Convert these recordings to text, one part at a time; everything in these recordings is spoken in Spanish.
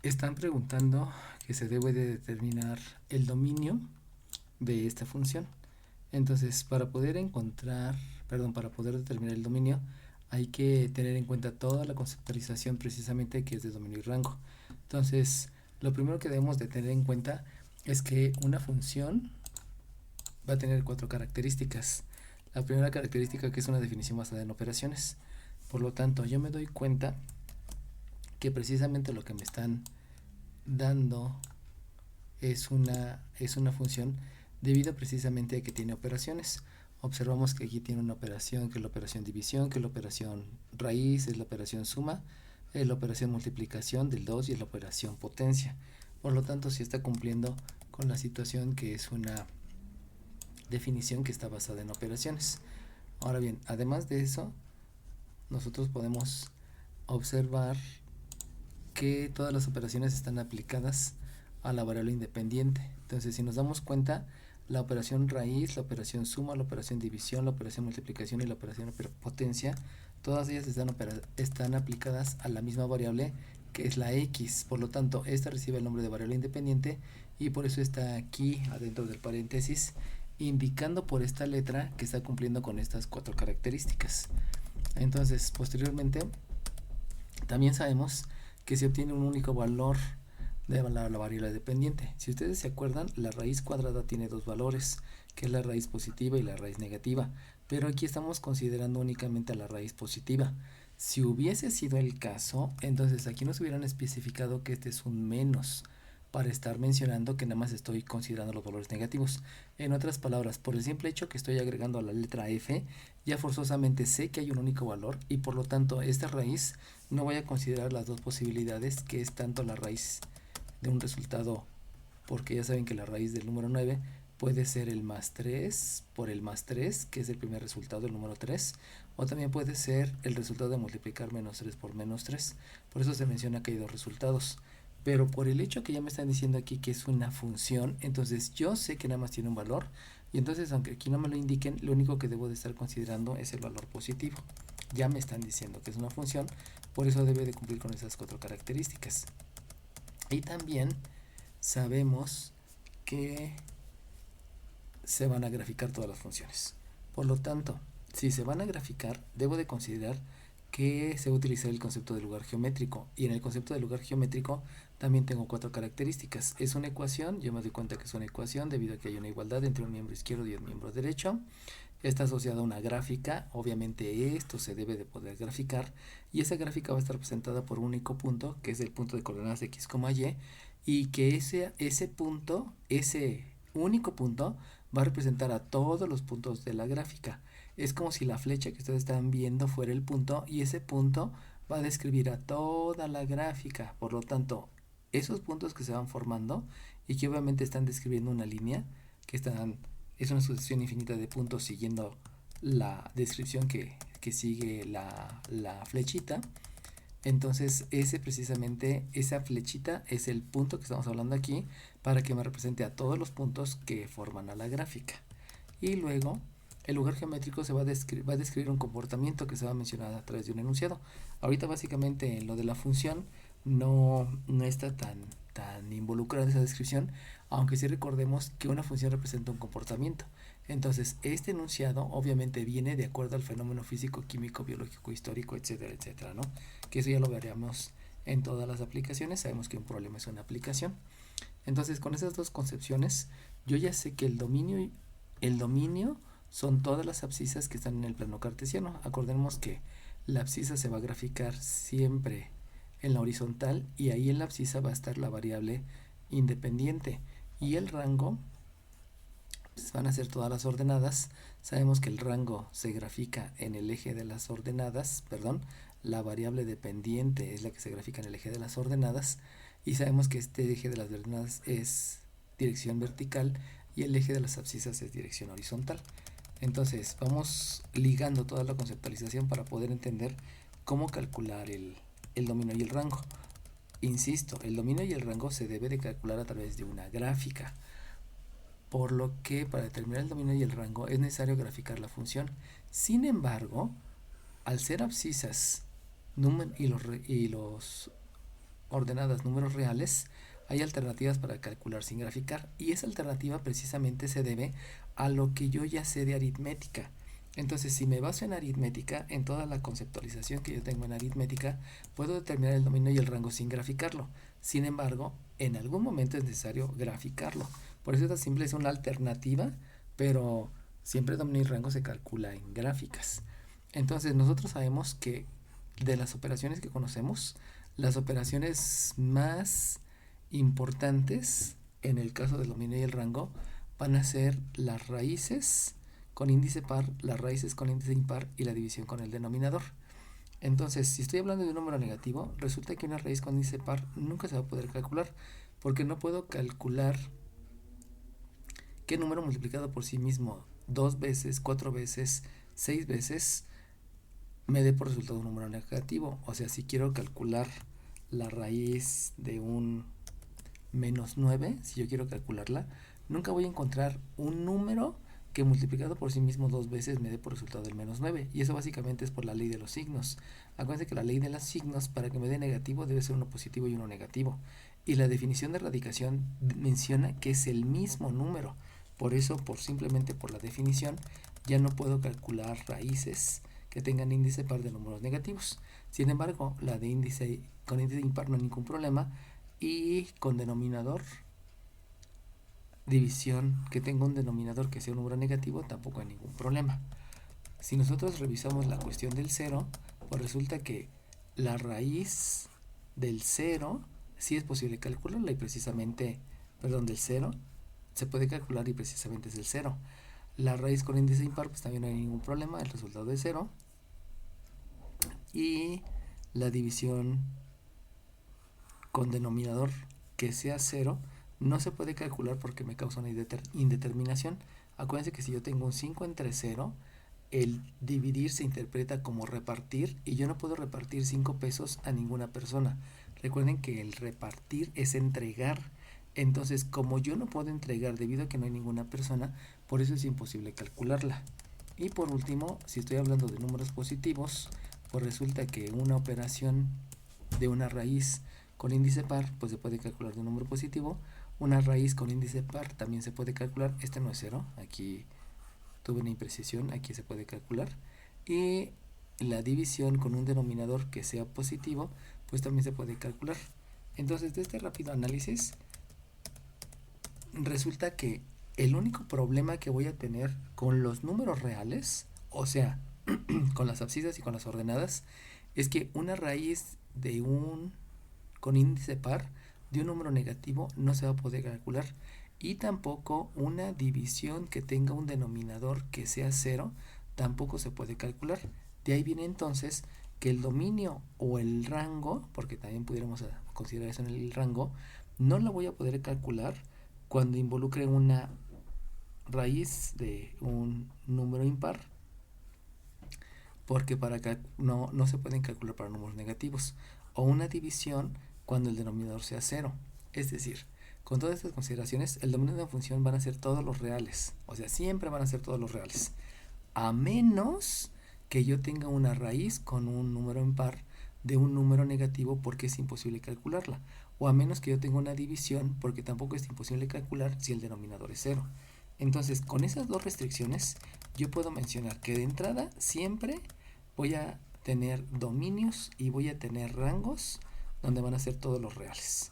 Están preguntando que se debe de determinar el dominio de esta función. Entonces, para poder determinar el dominio, hay que tener en cuenta toda la conceptualización precisamente que es de dominio y rango. Entonces, lo primero que debemos de tener en cuenta es que una función va a tener cuatro características. La primera característica, que es una definición basada en operaciones. Por lo tanto, yo me doy cuenta que precisamente lo que me están dando es una función debido precisamente a que tiene operaciones. Observamos que aquí tiene una operación, que es la operación división, que es la operación raíz, es la operación suma, es la operación multiplicación del 2 y es la operación potencia. Por lo tanto, sí está cumpliendo con la situación que es una definición que está basada en operaciones. Ahora bien, además de eso, nosotros podemos observar que todas las operaciones están aplicadas a la variable independiente. Entonces, si nos damos cuenta, la operación raíz, la operación suma, la operación división, la operación multiplicación y la operación potencia, todas ellas están aplicadas a la misma variable, que es la x. Por lo tanto, esta recibe el nombre de variable independiente y por eso está aquí adentro del paréntesis, indicando por esta letra que está cumpliendo con estas cuatro características. Entonces, posteriormente, también sabemos que se obtiene un único valor de la variable dependiente. Si ustedes se acuerdan, la raíz cuadrada tiene dos valores, que es la raíz positiva y la raíz negativa, pero aquí estamos considerando únicamente a la raíz positiva. Si hubiese sido el caso, entonces aquí nos hubieran especificado que este es un menos, para estar mencionando que nada más estoy considerando los valores negativos. En otras palabras, por el simple hecho que estoy agregando a la letra f, ya forzosamente sé que hay un único valor y por lo tanto esta raíz no voy a considerar las dos posibilidades, que es tanto la raíz de un resultado, porque ya saben que la raíz del número 9 puede ser el más 3 por el más 3, que es el primer resultado, el número 3, o también puede ser el resultado de multiplicar menos 3 por menos 3. Por eso se menciona que hay dos resultados. Pero por el hecho que ya me están diciendo aquí que es una función, entonces yo sé que nada más tiene un valor, y entonces aunque aquí no me lo indiquen, lo único que debo de estar considerando es el valor positivo. Ya me están diciendo que es una función, por eso debe de cumplir con esas cuatro características. Y también sabemos que se van a graficar todas las funciones. Por lo tanto, si se van a graficar, debo de considerar que se va a utilizar el concepto de lugar geométrico. Y en el concepto de lugar geométrico también tengo cuatro características. Es una ecuación, yo me doy cuenta que es una ecuación debido a que hay una igualdad entre un miembro izquierdo y un miembro derecho. Está asociada a una gráfica, obviamente esto se debe de poder graficar, y esa gráfica va a estar representada por un único punto, que es el punto de coordenadas x, y que ese punto, ese único punto, va a representar a todos los puntos de la gráfica. Es como si la flecha que ustedes están viendo fuera el punto, y ese punto va a describir a toda la gráfica. Por lo tanto, esos puntos que se van formando y que obviamente están describiendo una línea, es una sucesión infinita de puntos siguiendo la descripción que sigue la flechita. Entonces precisamente esa flechita es el punto que estamos hablando aquí, para que me represente a todos los puntos que forman a la gráfica. Y luego el lugar geométrico va a describir un comportamiento que se va a mencionar a través de un enunciado. Ahorita básicamente en lo de la función no está tan involucrada esa descripción, aunque sí recordemos que una función representa un comportamiento. Entonces, este enunciado obviamente viene de acuerdo al fenómeno físico, químico, biológico, histórico, etcétera, etcétera, ¿no? Que eso ya lo veremos en todas las aplicaciones. Sabemos que un problema es una aplicación. Entonces, con esas dos concepciones, yo ya sé que el dominio son todas las abscisas que están en el plano cartesiano. Acordemos que la abscisa se va a graficar siempre en la horizontal, y ahí en la abscisa va a estar la variable independiente, y el rango pues van a ser todas las ordenadas. Sabemos que el rango se grafica en el eje de las ordenadas, perdón, la variable dependiente es la que se grafica en el eje de las ordenadas, y sabemos que este eje de las ordenadas es dirección vertical y el eje de las abscisas es dirección horizontal. Entonces vamos ligando toda la conceptualización para poder entender cómo calcular el dominio y el rango. Insisto, el dominio y el rango se debe de calcular a través de una gráfica, por lo que para determinar el dominio y el rango es necesario graficar la función. Sin embargo, al ser abscisas y los ordenadas números reales, hay alternativas para calcular sin graficar, y esa alternativa precisamente se debe a lo que yo ya sé de aritmética. Entonces, si me baso en aritmética, en toda la conceptualización que yo tengo en aritmética, puedo determinar el dominio y el rango sin graficarlo. Sin embargo, en algún momento es necesario graficarlo. Por eso esta simple es una alternativa, pero siempre el dominio y rango se calcula en gráficas. Entonces, nosotros sabemos que de las operaciones que conocemos, las operaciones más importantes en el caso del dominio y el rango van a ser las raíces con índice par, las raíces con índice impar y la división con el denominador. Entonces, si estoy hablando de un número negativo, resulta que una raíz con índice par nunca se va a poder calcular, porque no puedo calcular qué número multiplicado por sí mismo 2 veces, 4 veces, 6 veces me dé por resultado un número negativo. O sea, si quiero calcular la raíz de un -9, si yo quiero calcularla, nunca voy a encontrar un número que multiplicado por sí mismo 2 veces me dé por resultado el -9. Y eso básicamente es por la ley de los signos. Acuérdense que la ley de los signos, para que me dé negativo, debe ser uno positivo y uno negativo. Y la definición de radicación menciona que es el mismo número. Por eso, simplemente por la definición, ya no puedo calcular raíces que tengan índice par de números negativos. Sin embargo, la de índice con índice impar no hay ningún problema, y con denominador división que tenga un denominador que sea un número negativo tampoco hay ningún problema. Si nosotros revisamos la cuestión del 0, pues resulta que la raíz del 0 sí es posible calcularla, y precisamente, del 0 se puede calcular y precisamente es el 0. La raíz con índice impar, pues también no hay ningún problema, el resultado es 0. Y la división con denominador que sea 0 no se puede calcular porque me causa una indeterminación. Acuérdense que si yo tengo un 5 entre 0, el dividir se interpreta como repartir, y yo no puedo repartir 5 pesos a ninguna persona. Recuerden que el repartir es entregar. Entonces, como yo no puedo entregar debido a que no hay ninguna persona, por eso es imposible calcularla. Y por último, si estoy hablando de números positivos, pues resulta que una operación de una raíz con índice par, pues se puede calcular de un número positivo. Una raíz con índice par también se puede calcular. Este no es 0, aquí tuve una imprecisión, aquí se puede calcular. Y la división con un denominador que sea positivo, pues también se puede calcular. Entonces, de este rápido análisis, resulta que el único problema que voy a tener con los números reales, o sea, con las abscisas y con las ordenadas, es que una raíz de con índice par de un número negativo no se va a poder calcular, y tampoco una división que tenga un denominador que sea 0 tampoco se puede calcular. De ahí viene entonces que el dominio o el rango, porque también pudiéramos considerar eso en el rango, no lo voy a poder calcular cuando involucre una raíz de un número impar, porque no se pueden calcular para números negativos, o una división cuando el denominador sea 0. Es decir, con todas estas consideraciones, el dominio de una función van a ser todos los reales, o sea, siempre van a ser todos los reales, a menos que yo tenga una raíz con un número impar de un número negativo, porque es imposible calcularla, o a menos que yo tenga una división, porque tampoco es imposible calcular si el denominador es 0. Entonces, con esas dos restricciones, yo puedo mencionar que de entrada siempre voy a tener dominios y voy a tener rangos donde van a ser todos los reales,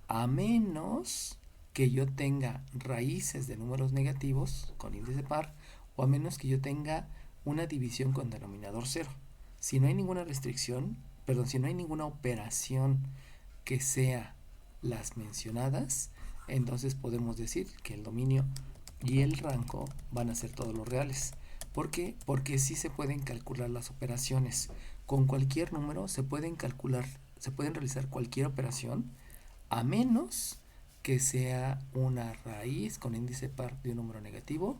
a menos que yo tenga raíces de números negativos con índice par, o a menos que yo tenga una división con denominador 0. Si no hay ninguna restricción, si no hay ninguna operación que sea las mencionadas, entonces podemos decir que el dominio y el rango van a ser todos los reales. ¿Por qué? Porque sí se pueden calcular las operaciones. Con cualquier número se pueden realizar cualquier operación, a menos que sea una raíz con índice par de un número negativo,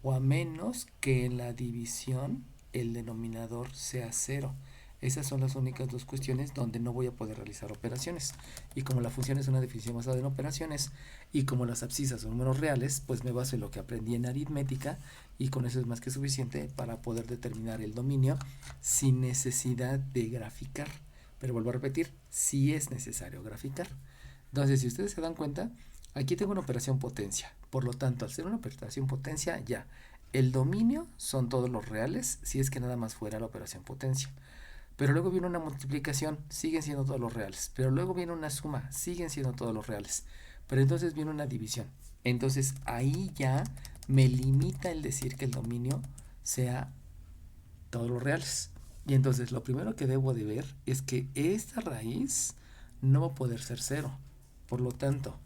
o a menos que en la división el denominador sea 0. Esas son las únicas dos cuestiones donde no voy a poder realizar operaciones. Y como la función es una definición basada en operaciones, y como las abscisas son números reales, pues me baso en lo que aprendí en aritmética, y con eso es más que suficiente para poder determinar el dominio sin necesidad de graficar. Pero vuelvo a repetir, sí es necesario graficar. Entonces, si ustedes se dan cuenta, aquí tengo una operación potencia. Por lo tanto, al ser una operación potencia, ya, el dominio son todos los reales, si es que nada más fuera la operación potencia. Pero luego viene una multiplicación, siguen siendo todos los reales. Pero luego viene una suma, siguen siendo todos los reales. Pero entonces viene una división. Entonces ahí ya me limita el decir que el dominio sea todos los reales. Y entonces lo primero que debo de ver es que esta raíz no va a poder ser cero. Por lo tanto,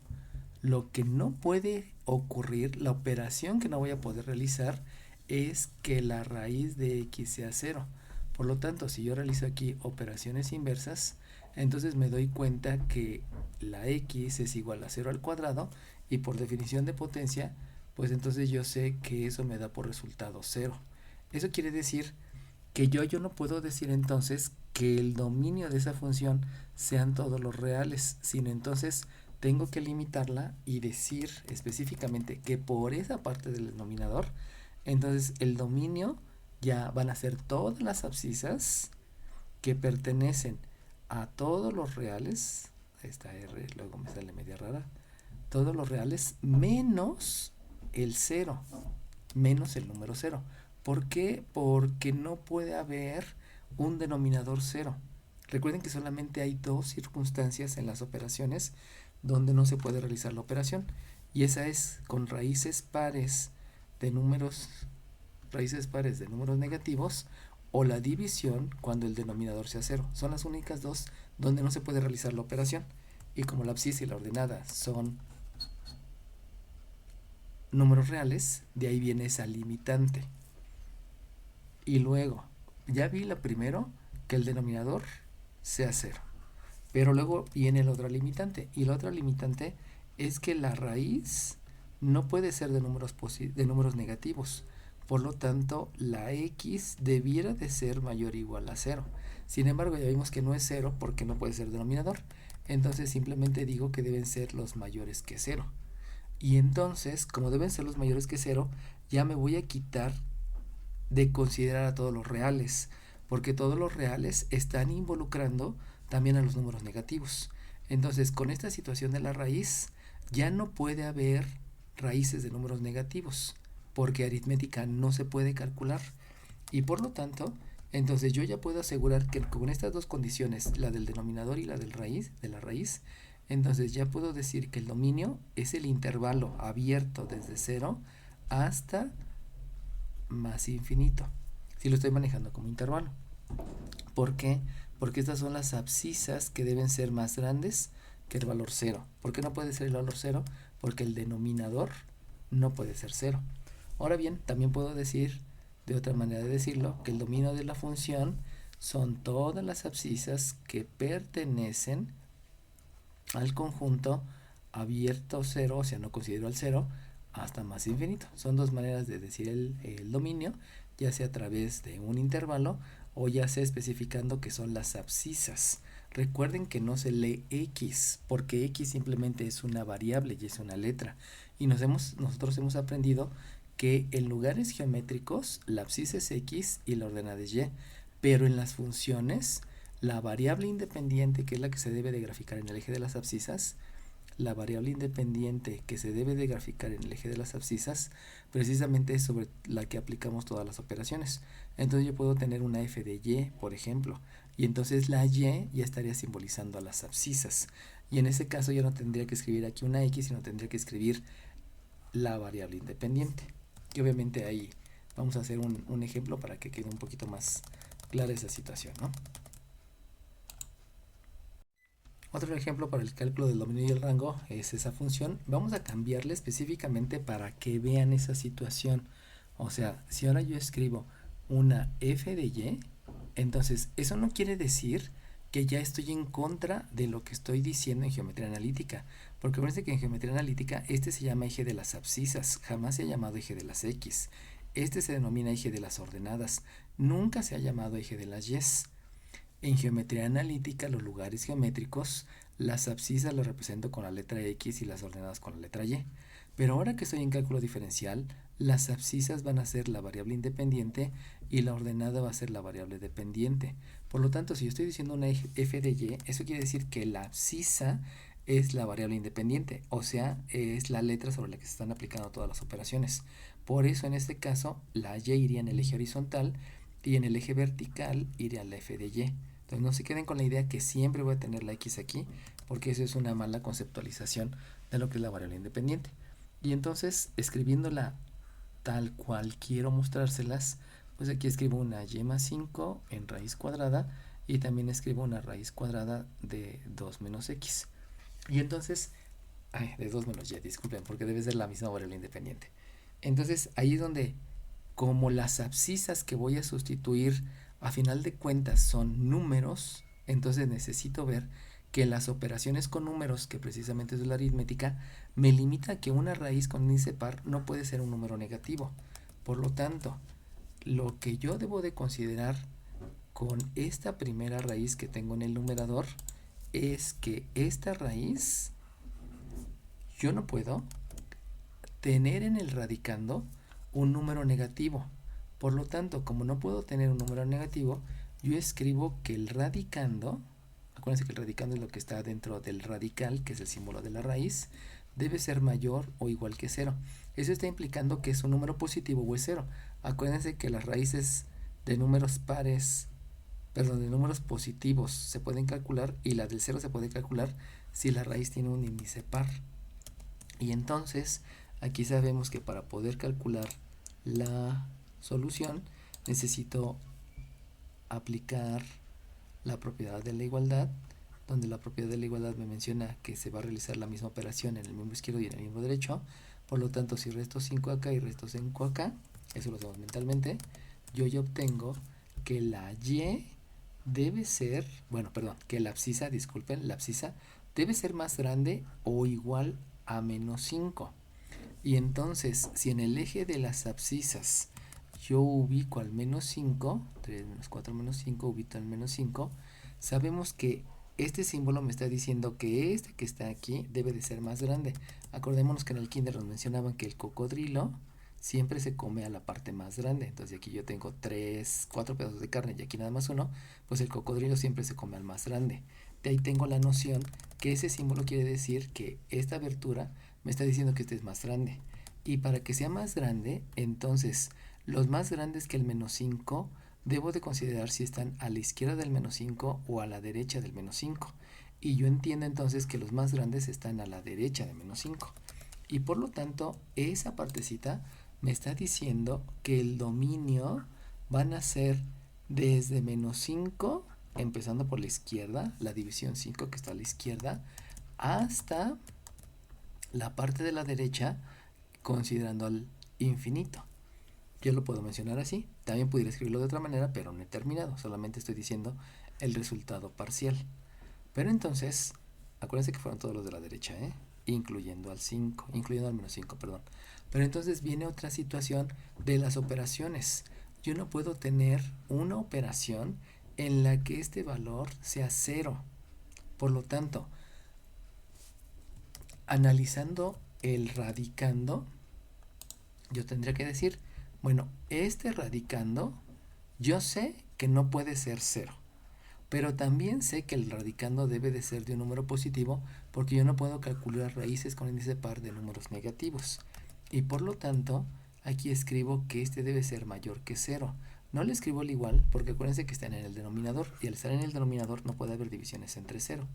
lo que no puede ocurrir, la operación que no voy a poder realizar, es que la raíz de x sea cero. Por lo tanto, si yo realizo aquí operaciones inversas, entonces me doy cuenta que la x es igual a 0 al cuadrado y por definición de potencia, pues entonces yo sé que eso me da por resultado 0. Eso quiere decir que yo no puedo decir entonces que el dominio de esa función sean todos los reales, sino entonces tengo que limitarla y decir específicamente que por esa parte del denominador, entonces el dominio ya van a ser todas las abscisas que pertenecen a todos los reales, esta R luego me sale media rara, todos los reales menos el 0, menos el número 0. ¿Por qué? Porque no puede haber un denominador 0. Recuerden que solamente hay dos circunstancias en las operaciones donde no se puede realizar la operación, y esa es con raíces pares de números negativos, o la división cuando el denominador sea 0. Son las únicas dos donde no se puede realizar la operación, y como la abscisa y la ordenada son números reales, de ahí viene esa limitante. Y luego, ya vi la primero, que el denominador sea 0. Pero luego viene la otra limitante. Y la otra limitante es que la raíz no puede ser de números negativos. Por lo tanto, la x debiera de ser mayor o igual a 0. Sin embargo, ya vimos que no es 0 porque no puede ser denominador. Entonces simplemente digo que deben ser los mayores que 0. Y entonces, como deben ser los mayores que 0, ya me voy a quitar de considerar a todos los reales, porque todos los reales están involucrando también a los números negativos. Entonces, con esta situación de la raíz, ya no puede haber raíces de números negativos, porque aritmética no se puede calcular. Y por lo tanto, entonces yo ya puedo asegurar que con estas dos condiciones, la del denominador y la de la raíz, entonces ya puedo decir que el dominio es el intervalo abierto desde 0 hasta más infinito, si lo estoy manejando como intervalo. ¿Por qué? Porque estas son las abscisas que deben ser más grandes que el valor 0. ¿Por qué no puede ser el valor 0? Porque el denominador no puede ser 0. Ahora bien, también puedo decir, de otra manera de decirlo, que el dominio de la función son todas las abscisas que pertenecen al conjunto abierto 0, o sea, no considero al 0, hasta más infinito. Son dos maneras de decir el dominio, ya sea a través de un intervalo o ya sea especificando que son las abscisas. Recuerden que no se lee x, porque x simplemente es una variable y es una letra. Y nosotros hemos aprendido que en lugares geométricos la abscisa es x y la ordenada es y, pero en las funciones la variable independiente, que es la que se debe de graficar en el eje de las abscisas, la variable independiente que se debe de graficar en el eje de las abscisas, precisamente es sobre la que aplicamos todas las operaciones. Entonces yo puedo tener una f de y, por ejemplo, y entonces la y ya estaría simbolizando a las abscisas. Y en ese caso ya no tendría que escribir aquí una x, sino tendría que escribir la variable independiente. Y obviamente ahí vamos a hacer un ejemplo para que quede un poquito más clara esa situación, ¿no? Otro ejemplo para el cálculo del dominio y el rango es esa función. Vamos a cambiarle específicamente para que vean esa situación. O sea, si ahora yo escribo una f de y, entonces eso no quiere decir que ya estoy en contra de lo que estoy diciendo en geometría analítica. Porque acuérdense que en geometría analítica este se llama eje de las abscisas, jamás se ha llamado eje de las x. Este se denomina eje de las ordenadas, nunca se ha llamado eje de las y's. En geometría analítica, los lugares geométricos, las abscisas las represento con la letra X y las ordenadas con la letra Y. Pero ahora que estoy en cálculo diferencial, las abscisas van a ser la variable independiente y la ordenada va a ser la variable dependiente. Por lo tanto, si yo estoy diciendo una f de y, eso quiere decir que la abscisa es la variable independiente, o sea, es la letra sobre la que se están aplicando todas las operaciones. Por eso, en este caso, la y iría en el eje horizontal y en el eje vertical iría la f de y. Entonces, no se queden con la idea que siempre voy a tener la x aquí, porque eso es una mala conceptualización de lo que es la variable independiente. Y entonces, escribiéndola tal cual quiero mostrárselas, pues aquí escribo una y más 5 en raíz cuadrada y también escribo una raíz cuadrada de 2 menos x. Y entonces, de 2 menos y, disculpen, porque debe ser la misma variable independiente. Entonces, ahí es donde, como las abscisas que voy a sustituir a final de cuentas son números, entonces necesito ver que las operaciones con números, que precisamente es la aritmética, me limita a que una raíz con índice par no puede ser un número negativo. Por lo tanto, lo que yo debo de considerar con esta primera raíz que tengo en el numerador es que esta raíz yo no puedo tener en el radicando un número negativo. Por lo tanto, como no puedo tener un número negativo, yo escribo que el radicando, acuérdense que el radicando es lo que está dentro del radical, que es el símbolo de la raíz, debe ser mayor o igual que 0. Eso está implicando que es un número positivo o es 0. Acuérdense que las raíces de números pares, perdón, de números positivos se pueden calcular y la del 0 se puede calcular si la raíz tiene un índice par. Y entonces, aquí sabemos que para poder calcular la solución necesito aplicar la propiedad de la igualdad, donde la propiedad de la igualdad me menciona que se va a realizar la misma operación en el miembro izquierdo y en el miembro derecho. Por lo tanto, si resto 5 acá y resto 5 acá, eso lo hacemos mentalmente, yo ya obtengo que la y debe ser, bueno, perdón, que la abscisa, disculpen, la abscisa debe ser más grande o igual a menos 5. Y entonces, si en el eje de las abscisas yo ubico al menos 5, 3 menos 4 menos 5, ubico al menos 5, sabemos que este símbolo me está diciendo que este que está aquí debe de ser más grande. Acordémonos que en el kinder nos mencionaban que el cocodrilo siempre se come a la parte más grande. Entonces aquí yo tengo 4 pedazos de carne y aquí nada más uno, pues el cocodrilo siempre se come al más grande. De ahí tengo la noción que ese símbolo quiere decir que esta abertura me está diciendo que este es más grande. Y para que sea más grande, entonces los más grandes que el menos 5 debo de considerar si están a la izquierda del menos 5 o a la derecha del menos 5. Y yo entiendo entonces que los más grandes están a la derecha de menos 5. Y por lo tanto, esa partecita me está diciendo que el dominio van a ser desde menos 5, empezando por la izquierda, la división 5 que está a la izquierda, hasta la parte de la derecha, considerando al infinito. Yo lo puedo mencionar así, también pudiera escribirlo de otra manera, pero no he terminado, solamente estoy diciendo el resultado parcial. Pero entonces, acuérdense que fueron todos los de la derecha, incluyendo al 5, incluyendo al menos 5, perdón. Pero entonces viene otra situación de las operaciones. Yo no puedo tener una operación en la que este valor sea 0. Por lo tanto, analizando el radicando, yo tendría que decir, bueno, este radicando, yo sé que no puede ser 0. Pero también sé que el radicando debe de ser de un número positivo porque yo no puedo calcular raíces con índice par de números negativos. Y por lo tanto, aquí escribo que este debe ser mayor que 0. No le escribo el igual porque acuérdense que están en el denominador y al estar en el denominador no puede haber divisiones entre 0.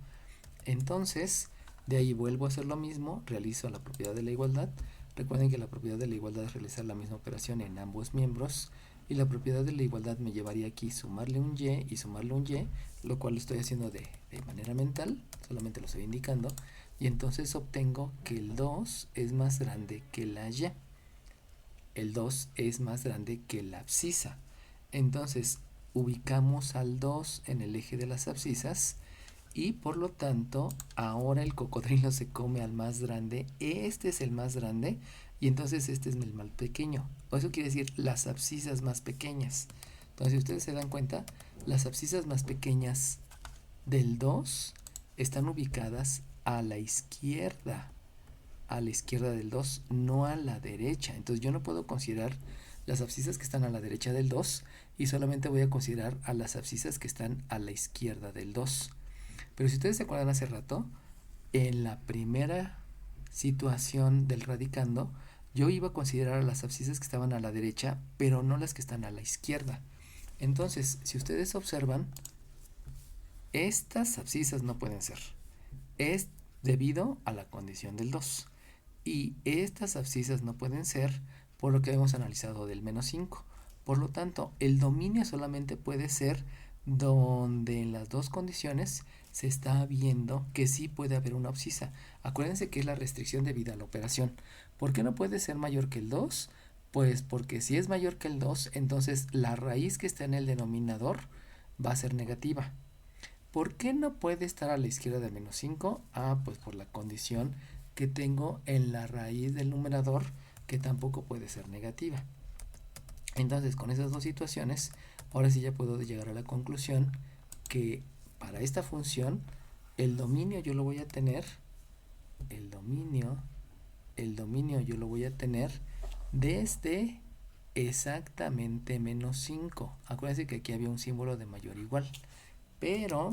Entonces, de ahí vuelvo a hacer lo mismo, realizo la propiedad de la igualdad. Recuerden que la propiedad de la igualdad es realizar la misma operación en ambos miembros. Y la propiedad de la igualdad me llevaría aquí sumarle un y sumarle un y, lo cual lo estoy haciendo de manera mental, solamente lo estoy indicando. Y entonces obtengo que el 2 es más grande que la y. El 2 es más grande que la abscisa. Entonces ubicamos al 2 en el eje de las abscisas y por lo tanto ahora el cocodrilo se come al más grande. Este es el más grande y entonces este es el más pequeño. Eso quiere decir las abscisas más pequeñas. Entonces si ustedes se dan cuenta, las abscisas más pequeñas del 2 están ubicadas a la izquierda. a la izquierda del 2, no a la derecha. Entonces yo no puedo considerar las abscisas que están a la derecha del 2 y solamente voy a considerar a las abscisas que están a la izquierda del 2. Pero si ustedes se acuerdan hace rato, en la primera situación del radicando, yo iba a considerar a las abscisas que estaban a la derecha, pero no las que están a la izquierda. Entonces, si ustedes observan, estas abscisas no pueden ser. Es debido a la condición del 2. Y estas abscisas no pueden ser por lo que hemos analizado del menos 5. Por lo tanto, el dominio solamente puede ser donde en las dos condiciones se está viendo que sí puede haber una abscisa. Acuérdense que es la restricción debida a la operación. ¿Por qué no puede ser mayor que el 2? Pues porque si es mayor que el 2, entonces la raíz que está en el denominador va a ser negativa. ¿Por qué no puede estar a la izquierda del menos 5? Pues por la condición que tengo en la raíz del numerador, que tampoco puede ser negativa. Entonces, con esas dos situaciones, ahora sí ya puedo llegar a la conclusión que para esta función, el dominio yo lo voy a tener, el dominio yo lo voy a tener desde exactamente menos 5. Acuérdense que aquí había un símbolo de mayor o igual, pero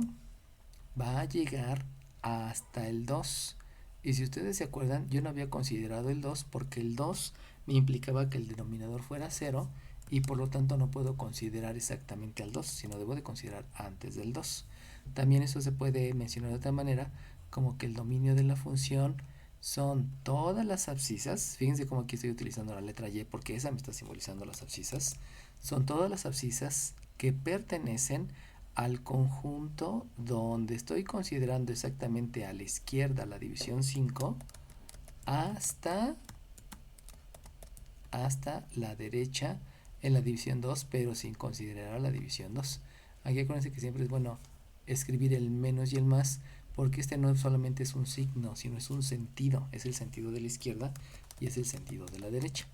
va a llegar hasta el 2. Y si ustedes se acuerdan, yo no había considerado el 2 porque el 2 me implicaba que el denominador fuera 0 y por lo tanto no puedo considerar exactamente al 2, sino debo de considerar antes del 2. También eso se puede mencionar de otra manera, como que el dominio de la función son todas las abscisas. Fíjense cómo aquí estoy utilizando la letra Y porque esa me está simbolizando las abscisas. Son todas las abscisas que pertenecen al conjunto donde estoy considerando exactamente a la izquierda la división 5 hasta la derecha en la división 2, pero sin considerar a la división 2. Aquí acuérdense que siempre es bueno escribir el menos y el más, porque este no solamente es un signo, sino es un sentido. Es el sentido de la izquierda y es el sentido de la derecha.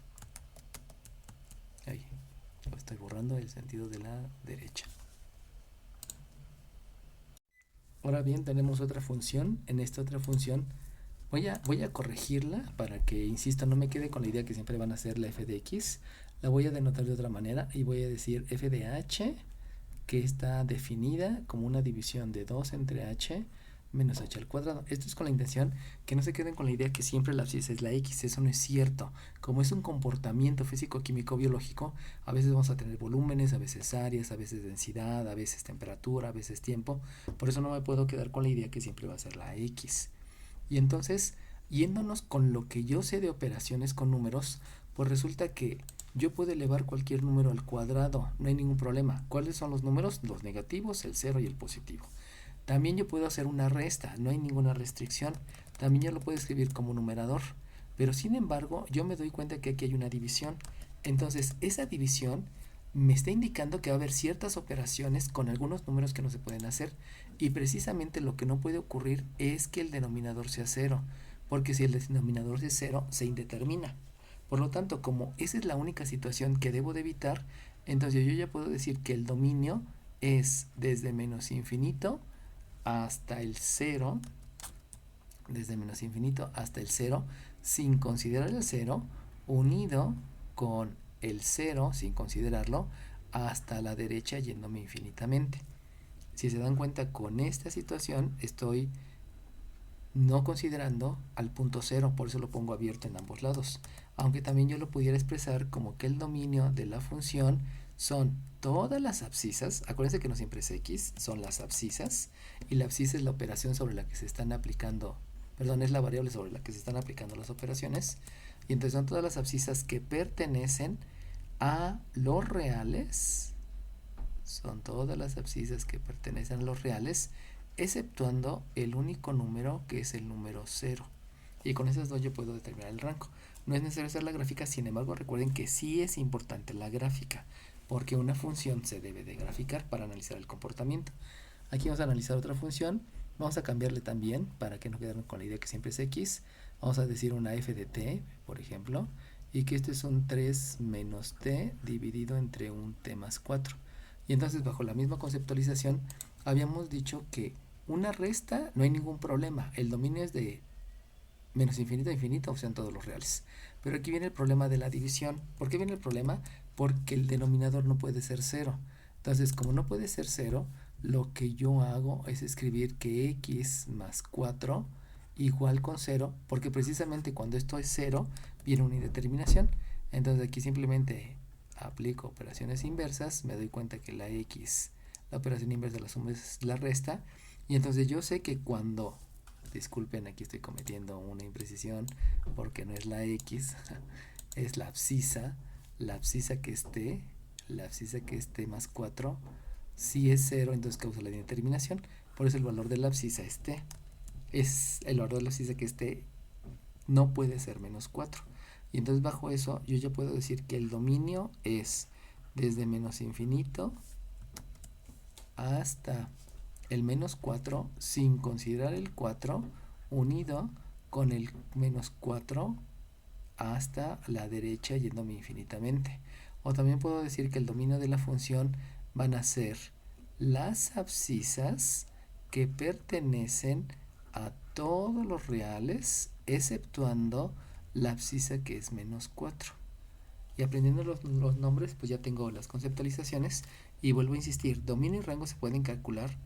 Ahí, estoy borrando el sentido de la derecha. Ahora bien, tenemos otra función. En esta otra función voy a corregirla para que, insisto, no me quede con la idea que siempre van a ser la f de x. La voy a denotar de otra manera y voy a decir f de h, que está definida como una división de 2 entre h menos h al cuadrado. Esto es con la intención que no se queden con la idea que siempre la abscisa es la x. Eso no es cierto. Como es un comportamiento físico, químico, biológico, a veces vamos a tener volúmenes, a veces áreas, a veces densidad, a veces temperatura, a veces tiempo. Por eso no me puedo quedar con la idea que siempre va a ser la x. Y entonces, yéndonos con lo que yo sé de operaciones con números, pues resulta que yo puedo elevar cualquier número al cuadrado, no hay ningún problema. ¿Cuáles son los números? Los negativos, el 0 y el positivo. También yo puedo hacer una resta, no hay ninguna restricción. También yo lo puedo escribir como numerador. Pero sin embargo, yo me doy cuenta que aquí hay una división. Entonces, esa división me está indicando que va a haber ciertas operaciones con algunos números que no se pueden hacer. Y precisamente lo que no puede ocurrir es que el denominador sea 0. Porque si el denominador es 0, se indetermina. Por lo tanto, como esa es la única situación que debo de evitar, entonces yo ya puedo decir que el dominio es desde menos infinito hasta el 0, desde menos infinito hasta el 0, sin considerar el 0, unido con el 0, sin considerarlo, hasta la derecha yéndome infinitamente. Si se dan cuenta, con esta situación estoy no considerando al punto 0, por eso lo pongo abierto en ambos lados. Aunque también yo lo pudiera expresar como que el dominio de la función son todas las abscisas. Acuérdense que no siempre es x, son las abscisas, y la abscisa es la operación sobre la que se están aplicando, perdón, es la variable sobre la que se están aplicando las operaciones, y entonces son todas las abscisas que pertenecen a los reales, son todas las abscisas que pertenecen a los reales, exceptuando el único número que es el número 0. Y con esas dos yo puedo determinar el rango. No es necesario hacer la gráfica, sin embargo recuerden que sí es importante la gráfica, porque una función se debe de graficar para analizar el comportamiento. Aquí vamos a analizar otra función, vamos a cambiarle también para que no quedarnos con la idea que siempre es x. Vamos a decir una f de t, por ejemplo, y que este es un 3 menos t dividido entre un t más 4. Y entonces bajo la misma conceptualización habíamos dicho que una resta no hay ningún problema, el dominio es de menos infinito a infinito, o sean todos los reales. Pero aquí viene el problema de la división. ¿Por qué viene el problema? Porque el denominador no puede ser cero. Entonces, como no puede ser cero, lo que yo hago es escribir que x más 4 igual con cero, porque precisamente cuando esto es cero, viene una indeterminación. Entonces aquí simplemente aplico operaciones inversas, me doy cuenta que la x, la operación inversa de la suma es la resta, y entonces yo sé que cuando, disculpen, aquí estoy cometiendo una imprecisión porque no es la x, es la abscisa que esté, la abscisa que esté más 4, si es 0, entonces causa la indeterminación, por eso el valor de la abscisa esté, es el valor de la abscisa que esté no puede ser menos 4. Y entonces bajo eso yo ya puedo decir que el dominio es desde menos infinito hasta el menos 4 sin considerar el 4 unido con el menos 4 hasta la derecha yéndome infinitamente. O también puedo decir que el dominio de la función van a ser las abscisas que pertenecen a todos los reales exceptuando la abscisa que es menos 4. Y aprendiendo los nombres, pues ya tengo las conceptualizaciones. Y vuelvo a insistir, dominio y rango se pueden calcular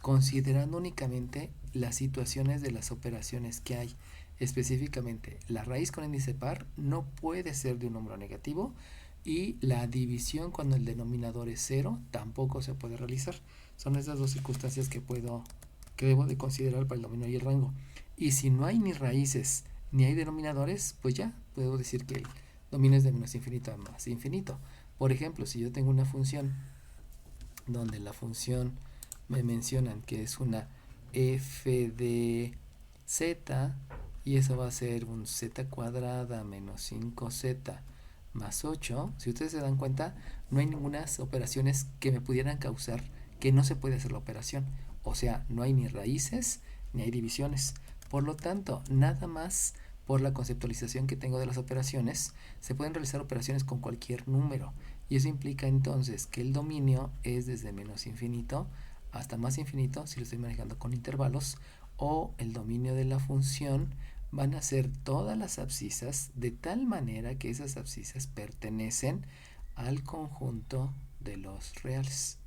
considerando únicamente las situaciones de las operaciones que hay. Específicamente, la raíz con índice par no puede ser de un número negativo y la división cuando el denominador es 0 tampoco se puede realizar. Son esas dos circunstancias que debo de considerar para el dominio y el rango. Y si no hay ni raíces ni hay denominadores, pues ya puedo decir que el dominio es de menos infinito a más infinito. Por ejemplo, si yo tengo una función donde la función me mencionan que es una f de z y eso va a ser un z cuadrada menos 5z más 8, si ustedes se dan cuenta, no hay ninguna operaciones que me pudieran causar que no se puede hacer la operación. O sea, no hay ni raíces ni hay divisiones. Por lo tanto, nada más por la conceptualización que tengo de las operaciones, se pueden realizar operaciones con cualquier número. Y eso implica entonces que el dominio es desde menos infinito hasta más infinito, si lo estoy manejando con intervalos, o el dominio de la función van a ser todas las abscisas de tal manera que esas abscisas pertenecen al conjunto de los reales.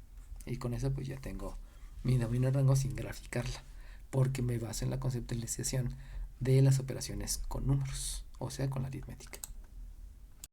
Y con eso pues ya tengo mi dominio de rango sin graficarla, porque me baso en la conceptualización de las operaciones con números, o sea, con la aritmética.